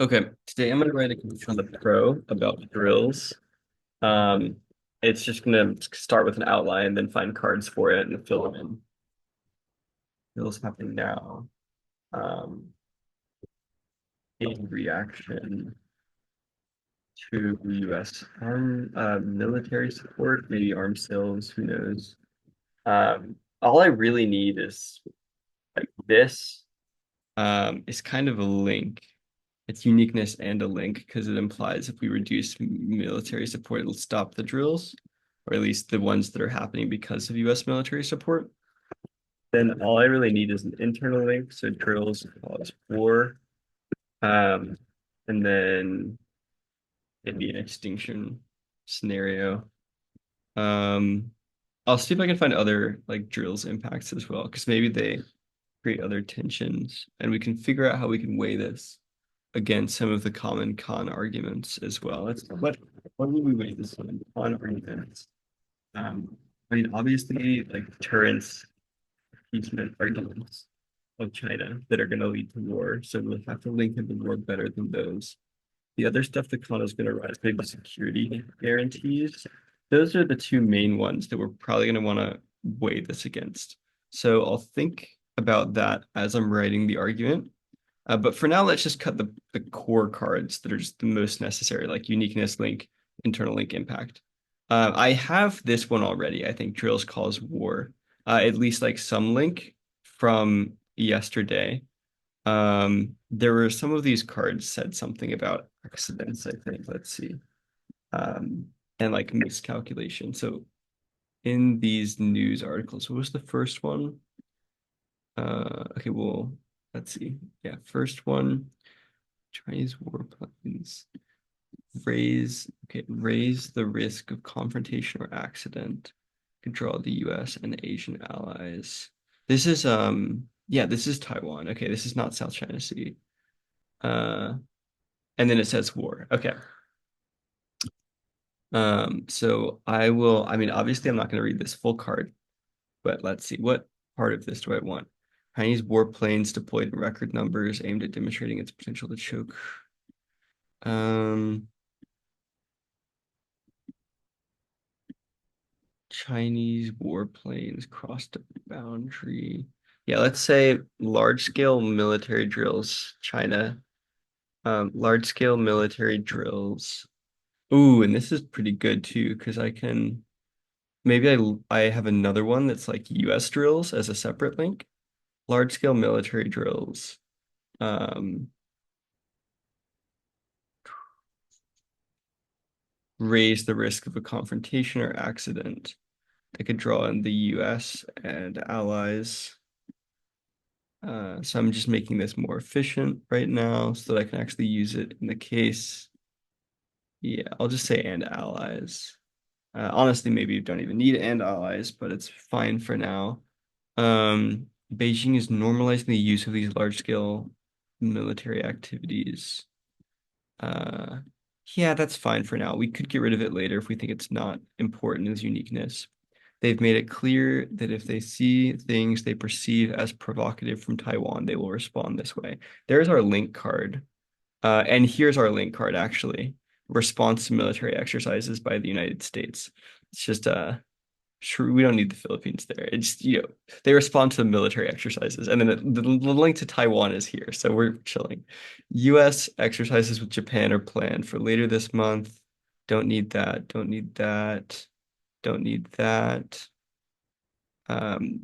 Okay, today I'm gonna write a conclusion on the pro about drills. Um, it's just gonna start with an outline, then find cards for it and fill them in. Drills happening now. Um, in reaction to U.S. military support, maybe arms sales, who knows? All I really need is like this. Is kind of a link. It's uniqueness and a link because it implies if we reduce military support, it'll stop the drills, or at least the ones that are happening because of US military support. Then all I really need is an internal link, so drills cause war, um, and then it'd be an extinction scenario. Um, I'll see if I can find other like drills impacts as well, because maybe they create other tensions, and we can figure out how we can weigh this against some of the common con arguments as well. It's what would we weigh this on? Con arguments. Um, I mean, obviously, like deterrence, appeasement arguments of China that are going to lead to war. So we'll have to link into war better than those. The other stuff the con is going to rise, maybe security guarantees. Those are the two main ones that we're probably going to want to weigh this against. So I'll think about that as I'm writing the argument. But for now, let's just cut the core cards that are just the most necessary, like uniqueness, link, internal link, impact. I have this one already. I think drills cause war. At least like some link from yesterday. There were some of these cards said something about accidents, I think. Let's see. Um, and like miscalculation. So in these news articles, what was the first one? Okay, well, let's see. Yeah, first one, Chinese warplanes raise the risk of confrontation or accident, could draw the US and Asian allies. This is yeah, this is Taiwan. Okay, this is not South China Sea. Uh and then it says war. Okay. So I mean, obviously I'm not gonna read this full card, but let's see. What part of this do I want? Chinese warplanes deployed in record numbers aimed at demonstrating its potential to choke. Um, Chinese warplanes crossed a boundary. Yeah, let's say large scale military drills, China. Large scale military drills. Ooh, and this is pretty good too, because I can maybe I have another one that's like US drills as a separate link. Large scale military drills. Um, raise the risk of a confrontation or accident. They could draw in the US and allies. So I'm just making this more efficient right now so that I can actually use it in the case. Yeah, I'll just say and allies. Honestly, maybe you don't even need and allies, but it's fine for now. Beijing is normalizing the use of these large-scale military activities. Uh, yeah, that's fine for now. We could get rid of it later if we think it's not important as uniqueness. They've made it clear that if they see things they perceive as provocative from Taiwan, they will respond this way. There's our link card. And here's our link card, actually. Response to military exercises by the United States. It's just sure we don't need the Philippines there. It's they respond to the military exercises. And then the link to Taiwan is here. So we're chilling. US exercises with Japan are planned for later this month. Don't need that. Don't need that. Don't need that.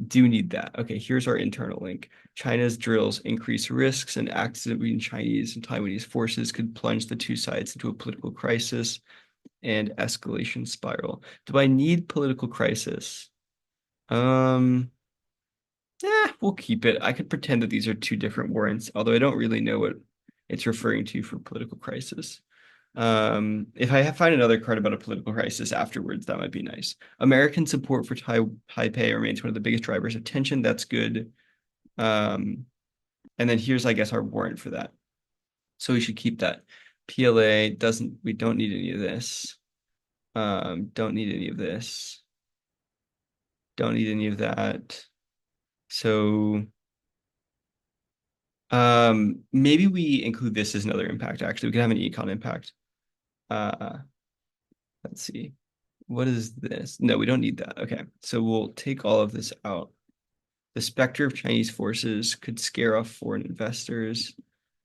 Do need that. Okay, here's our internal link. China's drills increase risks, and accident between Chinese and Taiwanese forces could plunge the two sides into a political crisis and escalation spiral. Do I need political crisis? Um, we'll keep it. I could pretend that these are two different warrants, although I don't really know what it's referring to for political crisis. If I find another card about a political crisis afterwards, that might be nice. American support for Taipei remains one of the biggest drivers of tension. That's good. Um, and then here's, I guess, our warrant for that. So we should keep that. PLA doesn't, we don't need any of this. Don't need any of this. Don't need any of that. So Maybe we include this as another impact, actually. We could have an econ impact. Uh, let's see. What is this? No, we don't need that. Okay, so we'll take all of this out. The specter of Chinese forces could scare off foreign investors.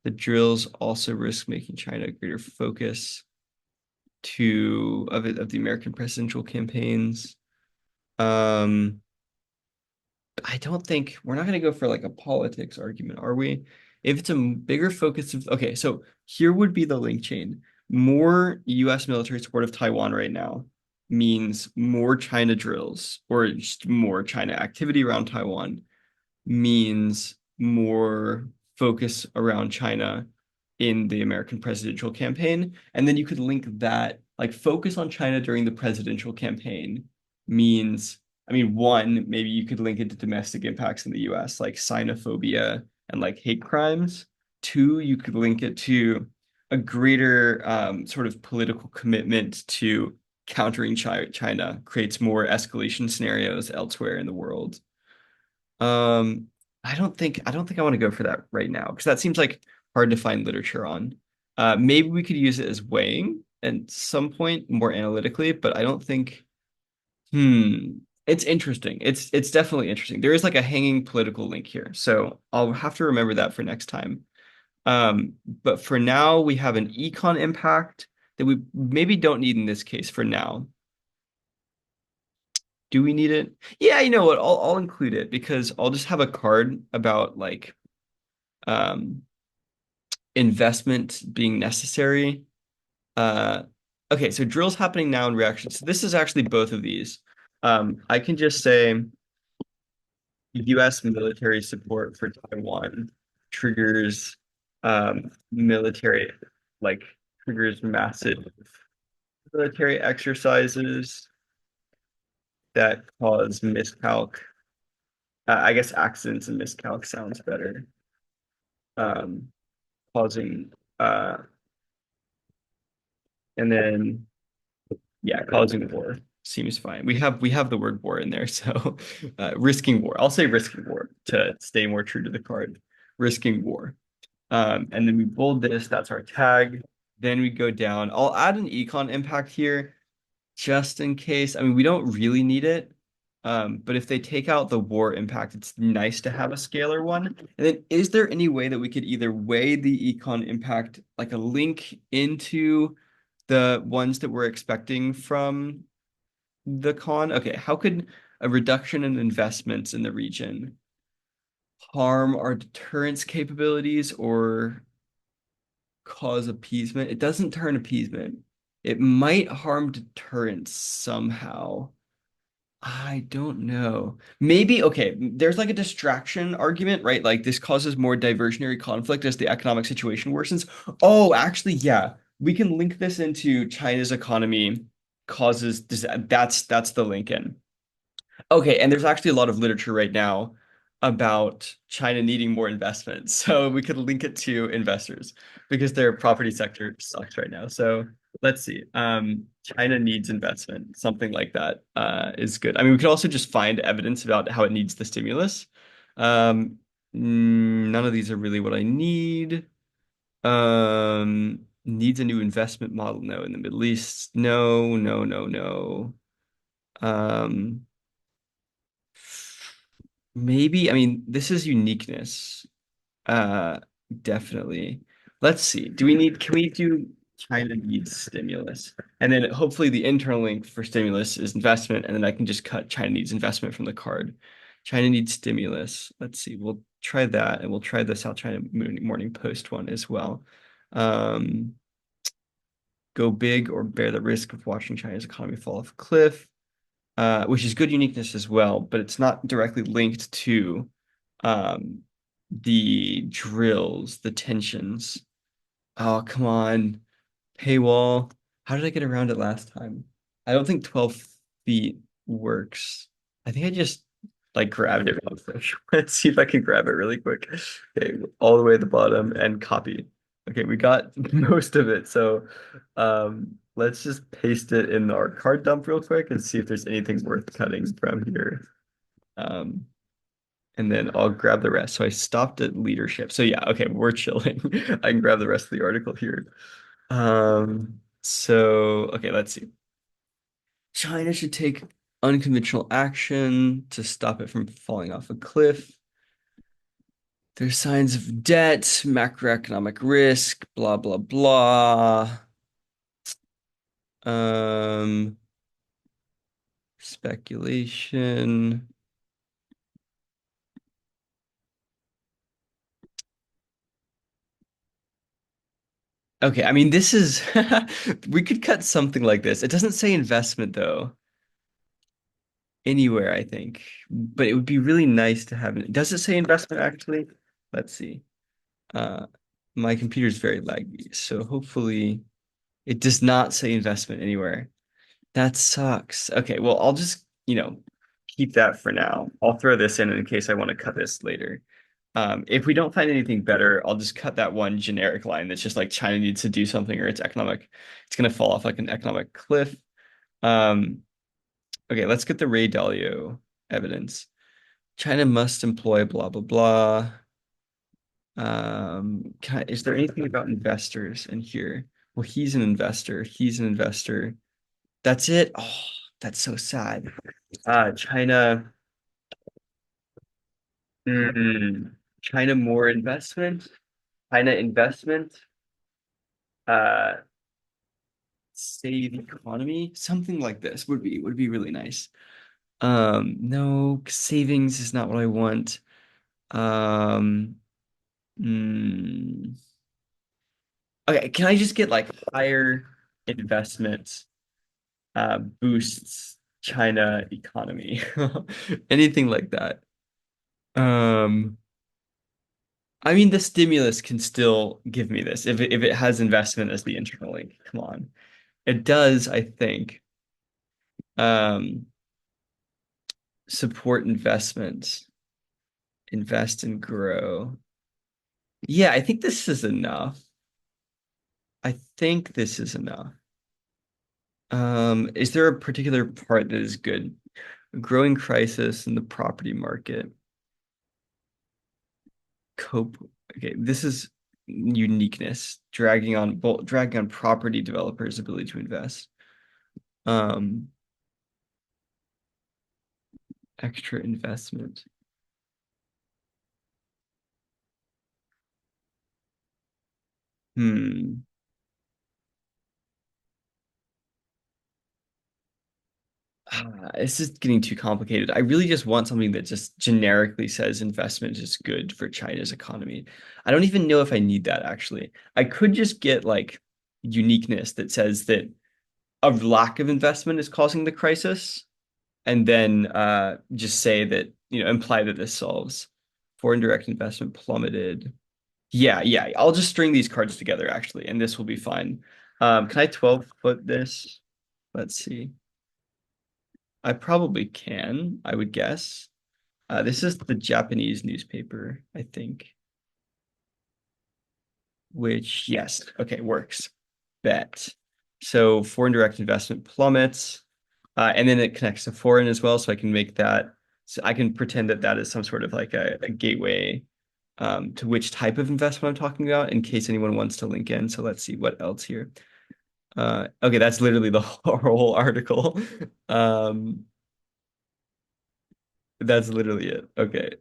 The drills also risk making China a greater focus of the American presidential campaigns. Um, I don't think we're not going to go for like a politics argument, are we? If it's a bigger focus of, okay, so here would be the link chain. More US military support of Taiwan right now means more China drills or just more China activity around Taiwan means more focus around China in the American presidential campaign. And then you could link that, like focus on China during the presidential campaign means, I mean, one, maybe you could link it to domestic impacts in the US, like xenophobia and like hate crimes. Two, you could link it to a greater sort of political commitment to countering China, creates more escalation scenarios elsewhere in the world. Um, I don't think I want to go for that right now because that seems like hard to find literature on. Maybe we could use it as weighing at some point more analytically, but I don't think. It's interesting. It's definitely interesting. There is like a hanging political link here, so I'll have to remember that for next time. But for now, we have an econ impact that we maybe don't need in this case for now. Do we need it? Yeah, you know what? I'll include it because I'll just have a card about like um investment being necessary. Uh okay, so drills happening now in reaction. So this is actually both of these. I can just say US military support for Taiwan triggers military like triggers massive military exercises that cause miscalc. I guess accidents and miscalc sounds better. Um, causing and then yeah, causing war seems fine. We have the word war in there, so risking war. I'll say risking war to stay more true to the card. Risking war. And then we bold this, that's our tag. Then we go down. I'll add an econ impact here just in case. I mean, we don't really need it. But if they take out the war impact, it's nice to have a scalar one. And then is there any way that we could either weigh the econ impact, like a link into the ones that we're expecting from the con? Okay, how could a reduction in investments in the region harm our deterrence capabilities or cause appeasement? It doesn't turn appeasement. It might harm deterrence somehow. I don't know. Maybe, okay, there's like a distraction argument, right? Like this causes more diversionary conflict as the economic situation worsens. Oh, actually, yeah. We can link this into China's economy causes that's the link in. Okay, and there's actually a lot of literature right now about China needing more investment. So we could link it to investors because their property sector sucks right now. So let's see. China needs investment, something like that is good. I mean, we could also just find evidence about how it needs the stimulus. Um, None of these are really what I need. Needs a new investment model. No, in the Middle East. No, no, no, no. Um, Maybe, I mean, this is uniqueness. Uh, Definitely. Let's see. Can we do China needs stimulus? And then hopefully the internal link for stimulus is investment, and then I can just cut China needs investment from the card. China needs stimulus. Let's see. We'll try that, and we'll try the South China Morning Post one as well. Um, Go big or bear the risk of watching China's economy fall off a cliff, which is good uniqueness as well, but it's not directly linked to um, the drills, the tensions. Oh, come on. Paywall. How did I get around it last time? I don't think 12 feet works. I think I just like grabbed it real quick. Let's see if I can grab it really quick. Okay, all the way at the bottom and copy. Okay, we got most of it. So let's just paste it in our card dump real quick and see if there's anything worth cutting from here. Um and then I'll grab the rest. So I stopped at leadership. So yeah, okay, we're chilling. I can grab the rest of the article here. So okay, let's see. China should take unconventional action to stop it from falling off a cliff. There's signs of debt, macroeconomic risk, blah blah blah. Um, speculation. Okay, I mean this is we could cut something like this. It doesn't say investment though anywhere, I think. But it would be really nice to have it. Does it say investment actually? Let's see. Uh my computer's very laggy, so hopefully it does not say investment anywhere. That sucks. Okay, well, I'll just, keep that for now. I'll throw this in case I want to cut this later. If we don't find anything better, I'll just cut that one generic line that's just like China needs to do something or it's gonna fall off like an economic cliff. Um, okay, let's get the Ray Dalio evidence. China must employ blah blah blah. Is there anything about investors in here? Well, he's an investor. He's an investor. That's it. Oh, that's so sad. China. China more investment. China investment. Uh, Save economy. Something like this would be really nice. No, savings is not what I want. Um, mm, okay, can I just get like higher investment boosts China economy? Anything like that. Um, I mean, the stimulus can still give me this if it has investment as the internal link. Come on. It does, I think, um, support investments, invest and grow. Yeah, I think this is enough. I think this is enough. Is there a particular part that is good? A growing crisis in the property market. Cope. Okay, this is uniqueness, dragging on property developers' ability to invest. Um, Extra investment. Hmm. This is getting too complicated. I really just want something that just generically says investment is good for China's economy. I don't even know if I need that actually. I could just get like uniqueness that says that a lack of investment is causing the crisis, and then just say that, imply that this solves. Foreign direct investment plummeted. Yeah, yeah. I'll just string these cards together actually, and this will be fine. Can I 12 foot this? Let's see. I probably can, I would guess. This is the Japanese newspaper, I think, which, yes, okay, works. Bet. So foreign direct investment plummets, and then it connects to foreign as well, so I can make that, so I can pretend that that is some sort of like a gateway to which type of investment I'm talking about in case anyone wants to link in. So let's see what else here. Okay, that's literally the whole article. Um, that's literally it. Okay.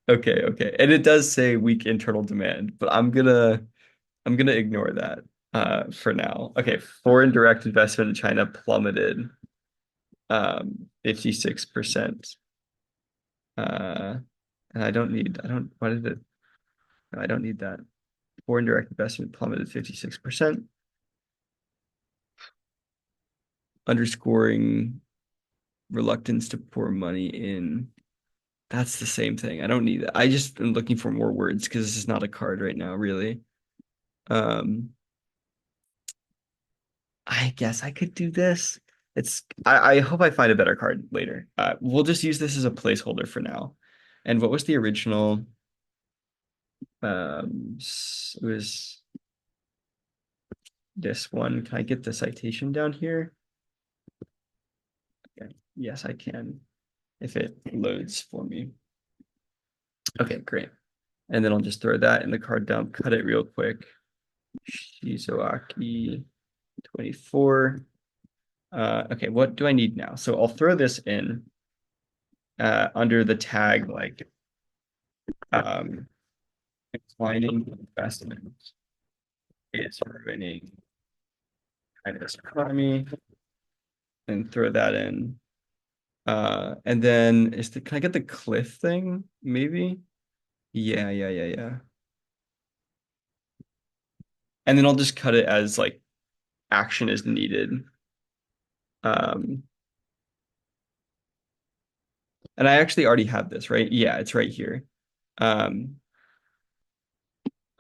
Okay, okay. And it does say weak internal demand, but I'm gonna ignore that for now. Okay, foreign direct investment in China plummeted 56%. Uh and why did it no, I don't need that. Foreign direct investment plummeted 56%, underscoring reluctance to pour money in. That's the same thing. I don't need that. I just am looking for more words because this is not a card right now, really. Um I guess I could do this. I hope I find a better card later. We'll just use this as a placeholder for now. And what was the original? It was this one. Can I get the citation down here? Okay. Yes, I can. if it loads for me. Okay, great. And then I'll just throw that in the card dump, cut it real quick. Shizuaki 24. Okay, what do I need now? So I'll throw this in under the tag like um, declining investment is ruining China's economy, and throw that in. And then can I get the cliff thing? Maybe? Yeah. And then I'll just cut it as like action is needed. Um, and I actually already have this, right? Yeah, it's right here. Um,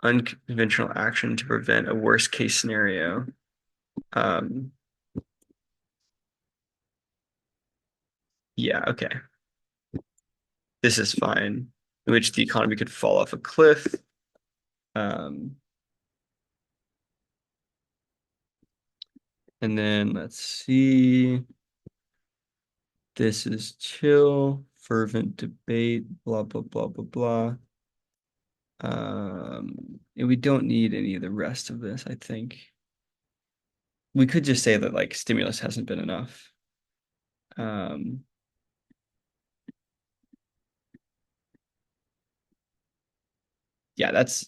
unconventional action to prevent a worst case scenario. Um, yeah, okay. This is fine. In which the economy could fall off a cliff. Um, and then let's see. This is chill, fervent debate, blah, blah, blah, blah, blah. And we don't need any of the rest of this, I think. We could just say that like stimulus hasn't been enough. Um, yeah, that's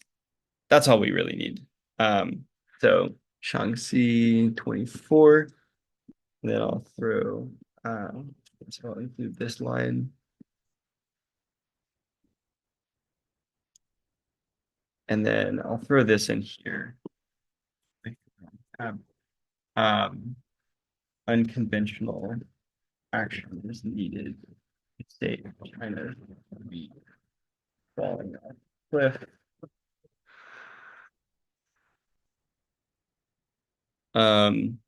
all we really need. So Shaanxi 24, then I'll throw so I'll include this line. And then I'll throw this in here. Um, um, unconventional action is needed. State of China be falling off a cliff. Um,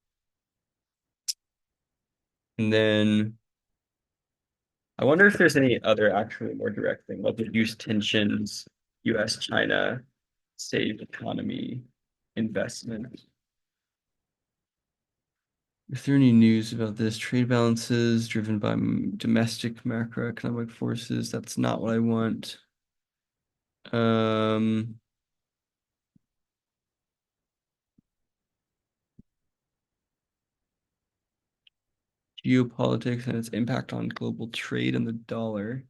and then I wonder if there's any other actually more direct thing, like reduce tensions, U.S. China, save economy, investment. Is there any news about this? Trade balances driven by domestic macroeconomic forces. That's not what I want. Um, geopolitics and its impact on global trade and the dollar.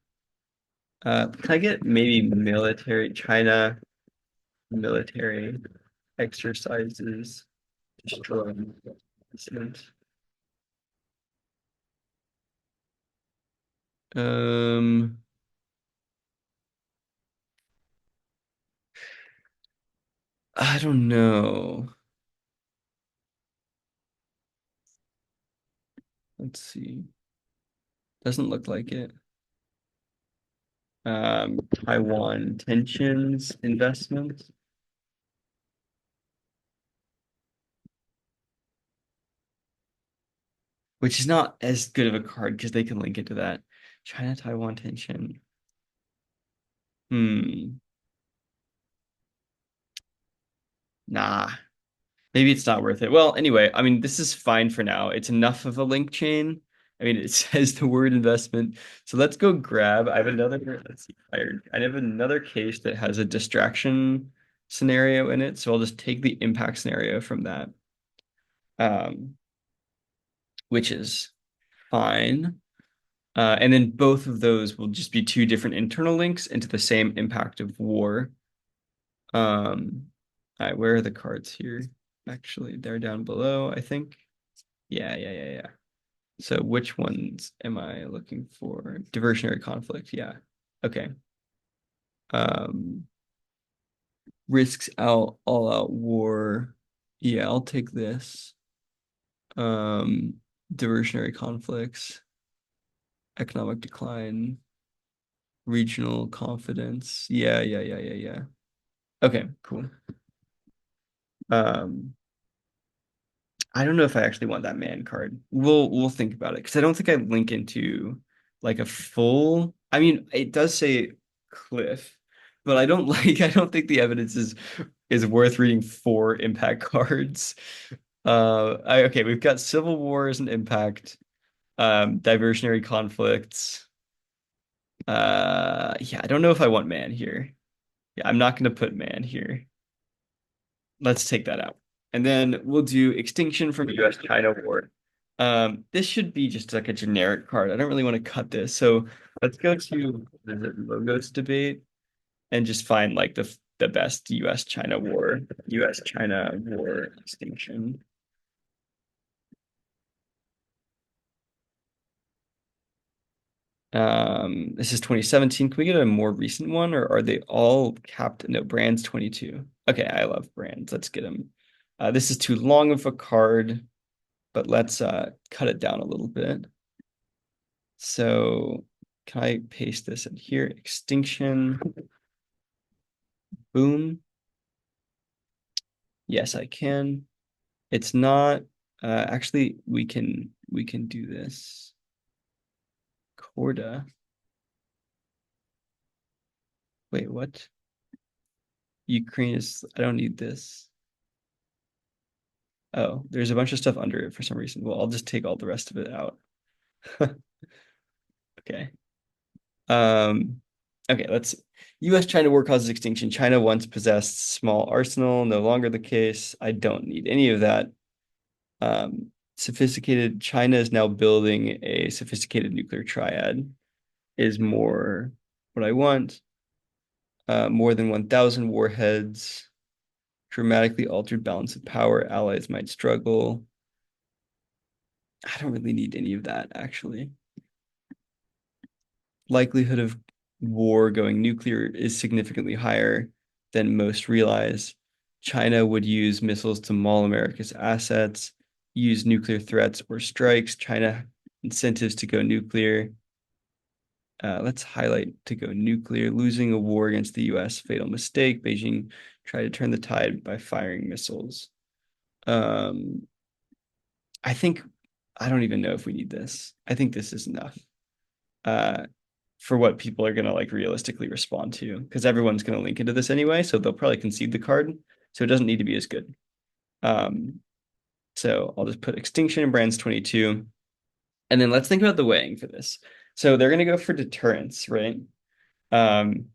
Can I get maybe military China military exercises destroying dissident? Um, I don't know. Let's see. Doesn't look like it. Taiwan tensions investment, which is not as good of a card because they can link it to that. China Taiwan tension. Hmm. Nah. Maybe it's not worth it. Well, anyway, I mean, this is fine for now. It's enough of a link chain. I mean, it says the word investment. So let's go grab. I have another, let's see, fired. I have another case that has a distraction scenario in it. So I'll just take the impact scenario from that, um, which is fine. And then both of those will just be two different internal links into the same impact of war. All right, where are the cards here? Actually, they're down below, I think. Yeah. So which ones am I looking for? Diversionary conflict, yeah. Okay. Um, risks out, all out war. Yeah, I'll take this. Um, diversionary conflicts, economic decline, regional confidence. Yeah. Okay, cool. Um, I don't know if I actually want that man card. We'll think about it because I don't think I link into like a full. I mean, it does say cliff, but I don't I don't think the evidence is worth reading four impact cards. Okay, we've got civil war as an impact, diversionary conflicts. Yeah, I don't know if I want man here. Yeah, I'm not gonna put man here. Let's take that out. And then we'll do extinction from US-China War. This should be just like a generic card. I don't really want to cut this. So let's go to the logos debate and just find like the best US-China War extinction. This is 2017. Can we get a more recent one, or are they all capped? No, Brand's 22. Okay, I love Brands. Let's get them. This is too long of a card, but let's cut it down a little bit. So can I paste this in here? Extinction. Boom. Yes, I can. It's not actually we can do this. Corda. Wait, what? Ukraine is I don't need this. Oh, there's a bunch of stuff under it for some reason. Well, I'll just take all the rest of it out. Okay. Um, okay, let's US-China war causes extinction. China once possessed small arsenal, no longer the case. I don't need any of that. Sophisticated China is now building a sophisticated nuclear triad is more what I want. More than 1,000 warheads, dramatically altered balance of power, allies might struggle. I don't really need any of that, actually. Likelihood of war going nuclear is significantly higher than most realize. China would use missiles to maul America's assets, use nuclear threats or strikes. China incentives to go nuclear. Let's highlight to go nuclear. Losing a war against the US, fatal mistake. Beijing tried to turn the tide by firing missiles. Um, I think I don't even know if we need this. I think this is enough. Uh, for what people are gonna like realistically respond to, because everyone's gonna link into this anyway, so they'll probably concede the card. So it doesn't need to be as good. Um, so I'll just put extinction and brands 22. And then let's think about the weighing for this. So they're gonna go for deterrence, right? Um,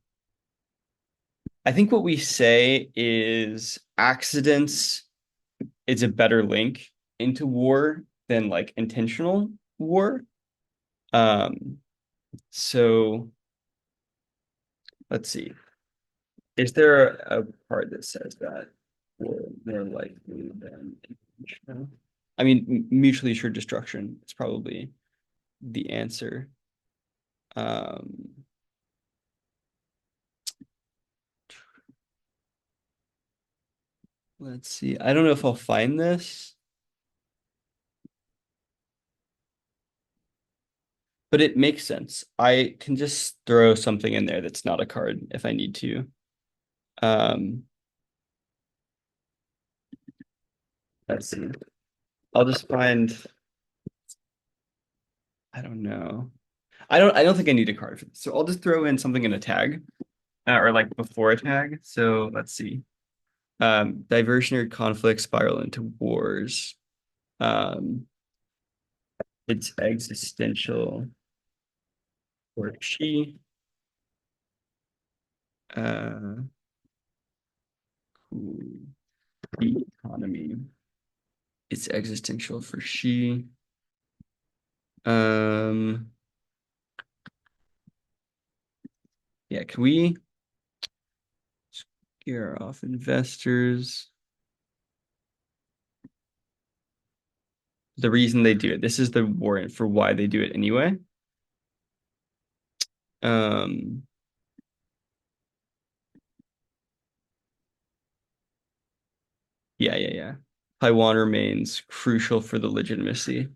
I think what we say is accidents is a better link into war than like intentional war. Um, so let's see. Is there a part that says that we're more likely than intentional? I mean, mutually assured destruction is probably the answer. Um, let's see. I don't know if I'll find this, but it makes sense. I can just throw something in there that's not a card if I need to. Um, let's see. I'll just find, I don't know. I don't think I need a card for this. So I'll just throw in something in a tag or like before a tag. So let's see. Diversionary conflicts spiral into wars. Um, it's existential for she. Uh, the economy. It's existential for she. Um, yeah, can we scare off investors? The reason they do it. This is the warrant for why they do it anyway. Um, yeah. Taiwan remains crucial for the legitimacy,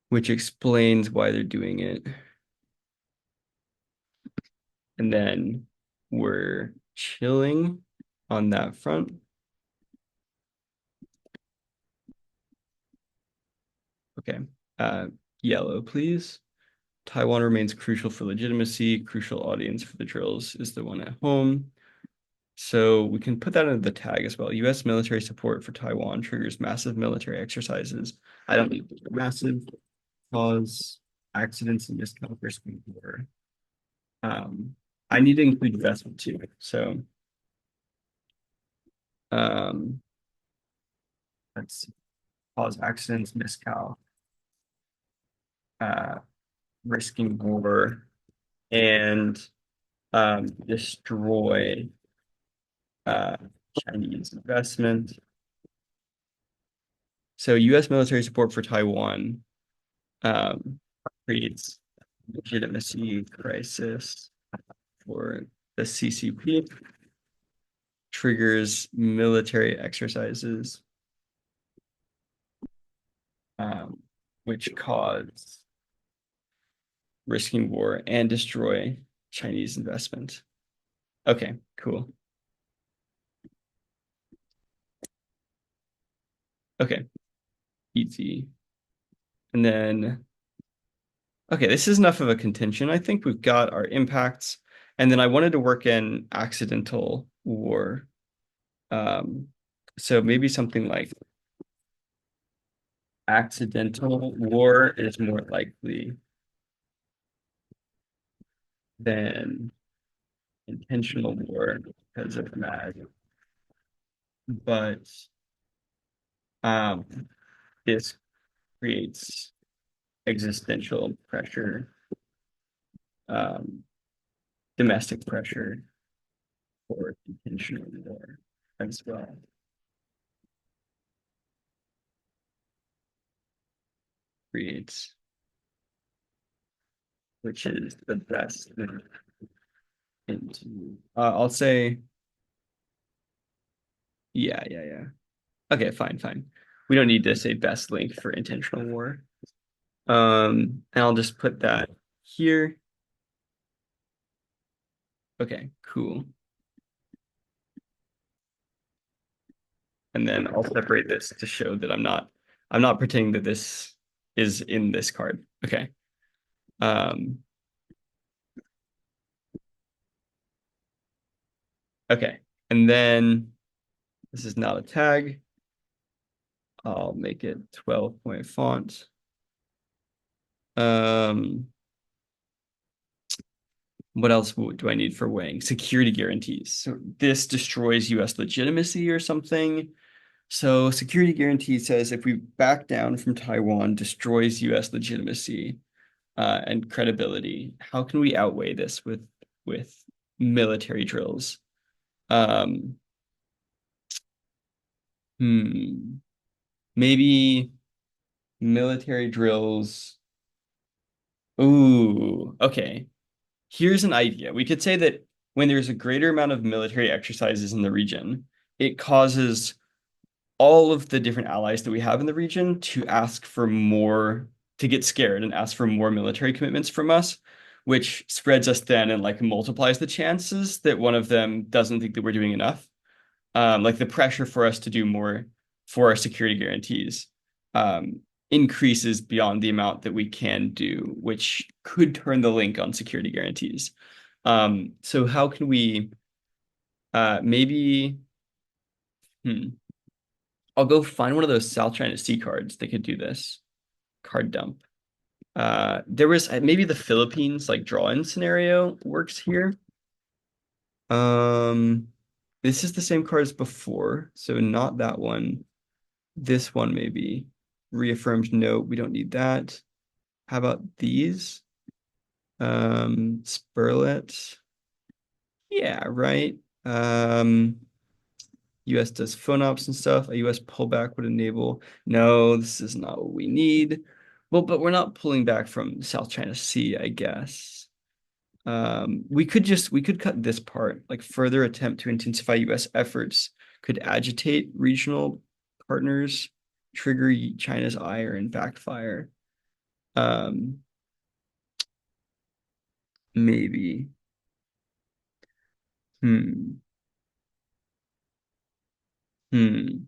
which explains why they're doing it. And then we're chilling on that front. Okay. Yellow, please. Taiwan remains crucial for legitimacy. Crucial audience for the drills is the one at home. So we can put that into the tag as well. U.S. military support for Taiwan triggers massive military exercises. I don't need massive cause accidents and miscalibration war. Um, I need to include investment too. So um, let's cause accidents, miscal, uh, risking war, and destroy uh, Chinese investment. So U.S. military support for Taiwan um, creates legitimacy crisis for the CCP, triggers military exercises, um, which cause risking war and destroy Chinese investment. Okay, cool. Okay, easy. And then, okay, this is enough of a contention. I think we've got our impacts. And then I wanted to work in accidental war. Um, so maybe something like accidental war is more likely than intentional war because of that. But um, this creates existential pressure, um, domestic pressure for intentional war as well. Creates, which is the best into. I'll say, yeah. Okay, fine. We don't need to say best link for intentional war. And I'll just put that here. Okay, cool. And then I'll separate this to show that I'm not pretending that this is in this card. Okay. Um, okay. And then this is not a tag. I'll make it 12-point font. Um, what else do I need for weighing? Security guarantees. So this destroys US legitimacy or something. So security guarantee says if we back down from Taiwan, destroys US legitimacy and credibility. How can we outweigh this with military drills? Um, hmm, maybe military drills. Ooh, okay. Here's an idea. We could say that when there's a greater amount of military exercises in the region, it causes all of the different allies that we have in the region to ask for more, to get scared and ask for more military commitments from us, which spreads us thin and like multiplies the chances that one of them doesn't think that we're doing enough. Like the pressure for us to do more for our security guarantees um, increases beyond the amount that we can do, which could turn the link on security guarantees. So how can we maybe hmm, I'll go find one of those South China Sea cards that could do this. Card dump. There was maybe the Philippines like draw-in scenario works here. Um, this is the same card as before, so not that one. This one maybe. Reaffirmed note, we don't need that. How about these? Spurlet. Yeah, right. US does phone ops and stuff. A US pullback would enable. No, this is not what we need. Well, but we're not pulling back from South China Sea, I guess. We could cut this part. Like further attempt to intensify US efforts could agitate regional partners, trigger China's ire and backfire. Um, maybe. Hmm. Hmm.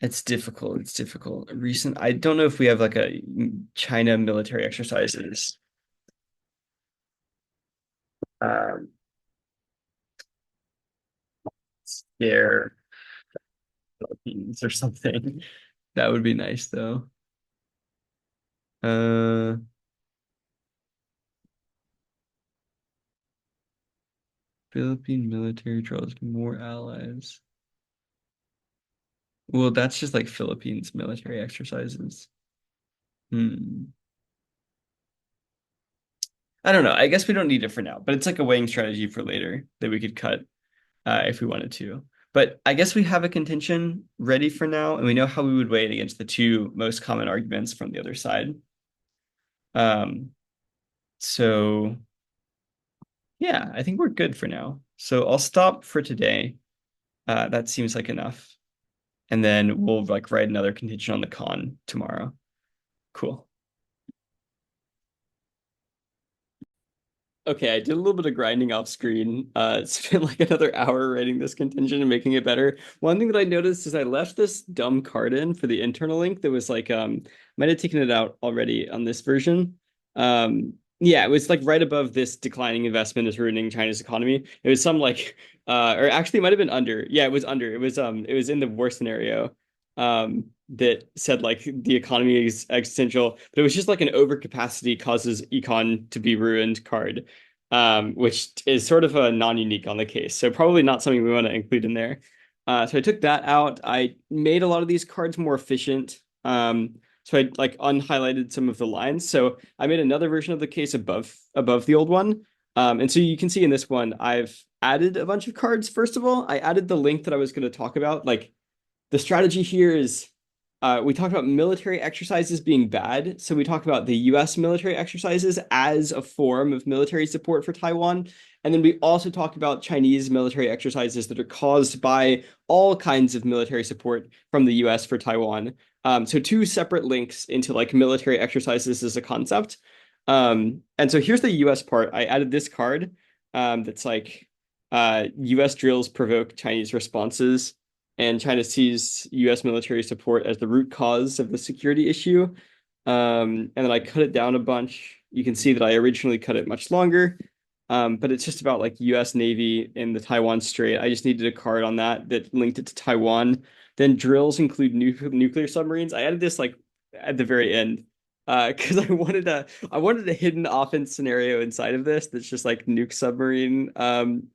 It's difficult. It's difficult. I don't know if we have like a China military exercises. Um, scare Philippines or something. That would be nice though. Uh, Philippine military draws more allies. Well, that's just like Philippines military exercises. Hmm. I don't know. I guess we don't need it for now, but it's like a weighing strategy for later that we could cut if we wanted to. But I guess we have a contention ready for now, and we know how we would weigh it against the two most common arguments from the other side. Um, so yeah, I think we're good for now. So I'll stop for today. That seems like enough. And then we'll like write another contention on the con tomorrow. Cool. Okay, I did a little bit of grinding off screen. Spent like another hour writing this contingent and making it better. One thing that I noticed is I left this dumb card in for the internal link that was like might have taken it out already on this version. Yeah, it was like right above this declining investment is ruining China's economy. It was some like or actually it might have been under. Yeah, it was under. It was in the worst scenario. That said like the economy is existential, but it was just like an overcapacity causes econ to be ruined card, which is sort of a non-unique on the case. So probably not something we want to include in there. So I took that out. I made a lot of these cards more efficient. So I like unhighlighted some of the lines. So I made another version of the case above the old one. And so you can see in this one, I've added a bunch of cards. First of all, I added the link that I was going to talk about, like the strategy here is we talked about military exercises being bad. So we talk about the US military exercises as a form of military support for Taiwan. And then we also talk about Chinese military exercises that are caused by all kinds of military support from the US for Taiwan. So two separate links into like military exercises as a concept. And so here's the US part. I added this card that's like US drills provoke Chinese responses and China sees U.S. military support as the root cause of the security issue. And then I cut it down a bunch. You can see that I originally cut it much longer, but it's just about like U.S. Navy in the Taiwan Strait. I just needed a card on that linked it to Taiwan. Then drills include nuclear submarines. I added this like at the very end because I wanted a hidden offense scenario inside of this that's just like nuke submarine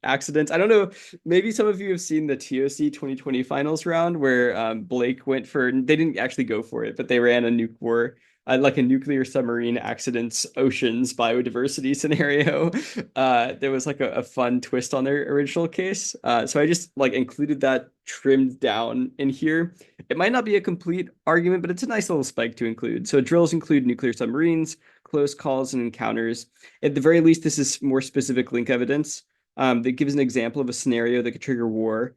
accidents. I don't know, maybe some of you have seen the TOC 2020 finals round where Blake went for, they didn't actually go for it, but they ran a nuke war, like a nuclear submarine accidents, oceans, biodiversity scenario. There was like a fun twist on their original case. So I just like included that trimmed down in here. It might not be a complete argument, but it's a nice little spike to include. So drills include nuclear submarines, close calls, and encounters. At the very least, this is more specific link evidence that gives an example of a scenario that could trigger war,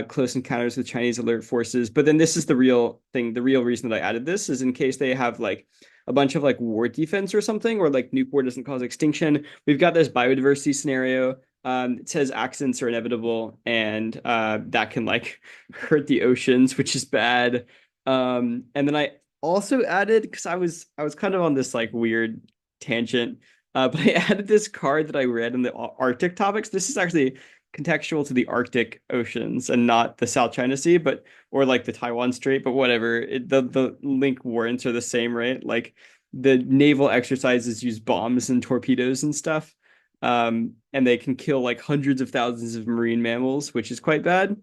close encounters with Chinese alert forces. But then this is the real thing. The real reason that I added this is in case they have like a bunch of like war defense or something, or like nuke war doesn't cause extinction. We've got this biodiversity scenario. It says accidents are inevitable, and that can like hurt the oceans, which is bad. And then I also added because I was kind of on this like weird tangent, but I added this card that I read in the Arctic topics. This is actually contextual to the Arctic oceans and not the South China Sea, but or like the Taiwan Strait, but whatever. The link warrants are the same, right? Like the naval exercises use bombs and torpedoes and stuff. And they can kill like hundreds of thousands of marine mammals, which is quite bad.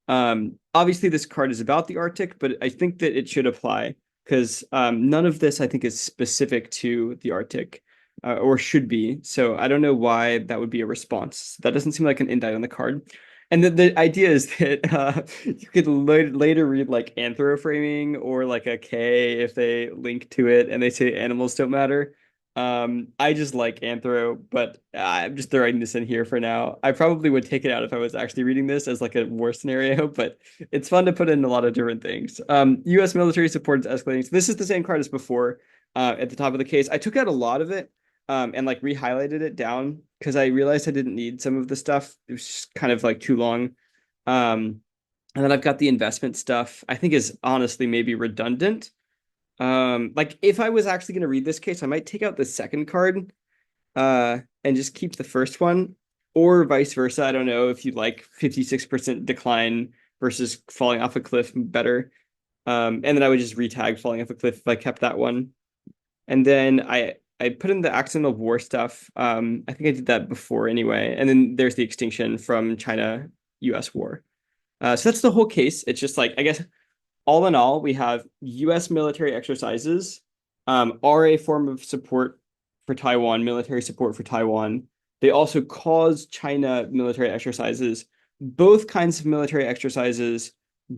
Obviously, this card is about the Arctic, but I think that it should apply because none of this I think is specific to the Arctic or should be. So I don't know why that would be a response. That doesn't seem like an indictment on the card. And the idea is that you could later read like anthrophoraming or like a K if they link to it and they say animals don't matter. I just like anthro, but I'm just throwing this in here for now. I probably would take it out if I was actually reading this as like a war scenario, but it's fun to put in a lot of different things. U.S. military support is escalating. So this is the same card as before, at the top of the case. I took out a lot of it, and like re-highlighted it down because I realized I didn't need some of the stuff. It was just kind of like too long. And then I've got the investment stuff. I think is honestly maybe redundant. Like if I was actually going to read this case, I might take out the second card, and just keep the first one, or vice versa. I don't know if you like 56% decline versus falling off a cliff better. And then I would just retag falling off a cliff if I kept that one. And then I put in the accidental war stuff. I think I did that before anyway. And then there's the extinction from China-US war. So that's the whole case. It's just like, I guess, all in all, we have US military exercises are a form of support for Taiwan, military support for Taiwan. They also cause China military exercises. Both kinds of military exercises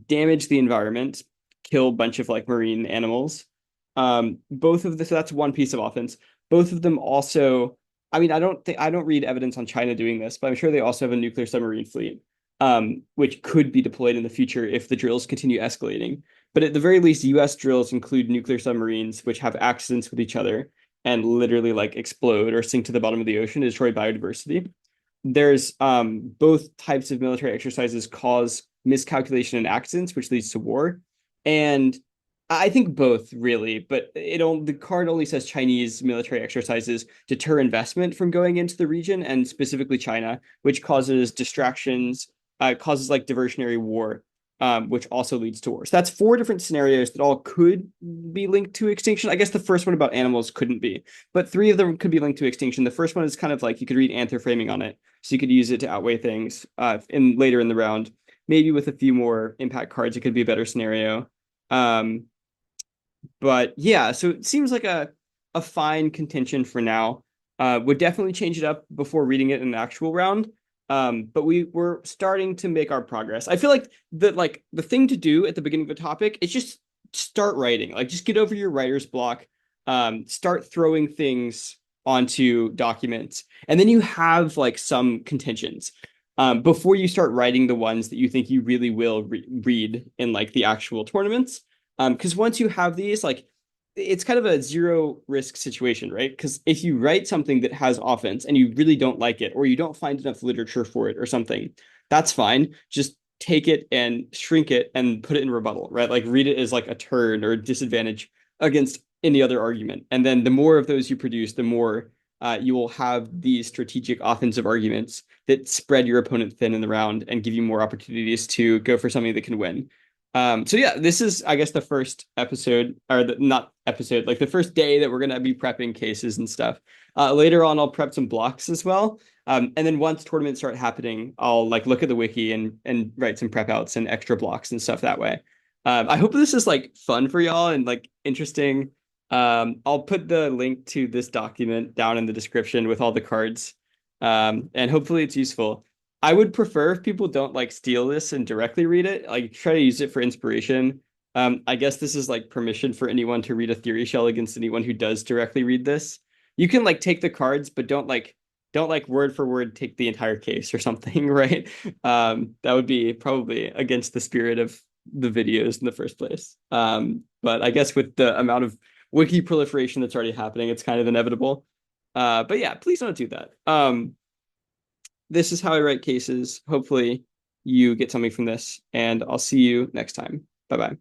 damage the environment, kill a bunch of like marine animals. Both of this, so that's one piece of offense. Both of them also, I mean, I don't read evidence on China doing this, but I'm sure they also have a nuclear submarine fleet, which could be deployed in the future if the drills continue escalating. But at the very least, US drills include nuclear submarines, which have accidents with each other and literally like explode or sink to the bottom of the ocean to destroy biodiversity. There's both types of military exercises cause miscalculation and accidents, which leads to war. And I think both really, but the card only says Chinese military exercises deter investment from going into the region and specifically China, which causes distractions, causes like diversionary war, which also leads to war. So that's four different scenarios that all could be linked to extinction. I guess the first one about animals couldn't be, but three of them could be linked to extinction. The first one is kind of like you could read anther framing on it, so you could use it to outweigh things in later in the round. Maybe with a few more impact cards, it could be a better scenario. Um, but yeah, so it seems like a fine contention for now. Would definitely change it up before reading it in an actual round. But we're starting to make our progress. I feel like the thing to do at the beginning of a topic is just start writing. Like just get over your writer's block. Start throwing things onto documents, and then you have like some contentions. Before you start writing the ones that you think you really will read in like the actual tournaments. Because once you have these, like it's kind of a zero risk situation, right? Because if you write something that has offense and you really don't like it, or you don't find enough literature for it or something, that's fine. Just take it and shrink it and put it in rebuttal, right? Like read it as like a turn or a disadvantage against any other argument. And then the more of those you produce, the more you will have these strategic offensive arguments that spread your opponent thin in the round and give you more opportunities to go for something that can win. So yeah, this is, I guess, the first episode, or not episode, like the first day that we're gonna be prepping cases and stuff. Later on, I'll prep some blocks as well. And then once tournaments start happening, I'll like look at the wiki and write some prep outs and extra blocks and stuff that way. I hope this is like fun for y'all and like interesting. I'll put the link to this document down in the description with all the cards. And hopefully it's useful. I would prefer if people don't like steal this and directly read it, like try to use it for inspiration. I guess this is like permission for anyone to read a theory shell against anyone who does directly read this. You can like take the cards, but don't like word for word take the entire case or something, right? That would be probably against the spirit of the videos in the first place. But I guess with the amount of wiki proliferation that's already happening, it's kind of inevitable. But yeah, please don't do that. This is how I write cases. Hopefully, you get something from this, and I'll see you next time. Bye bye.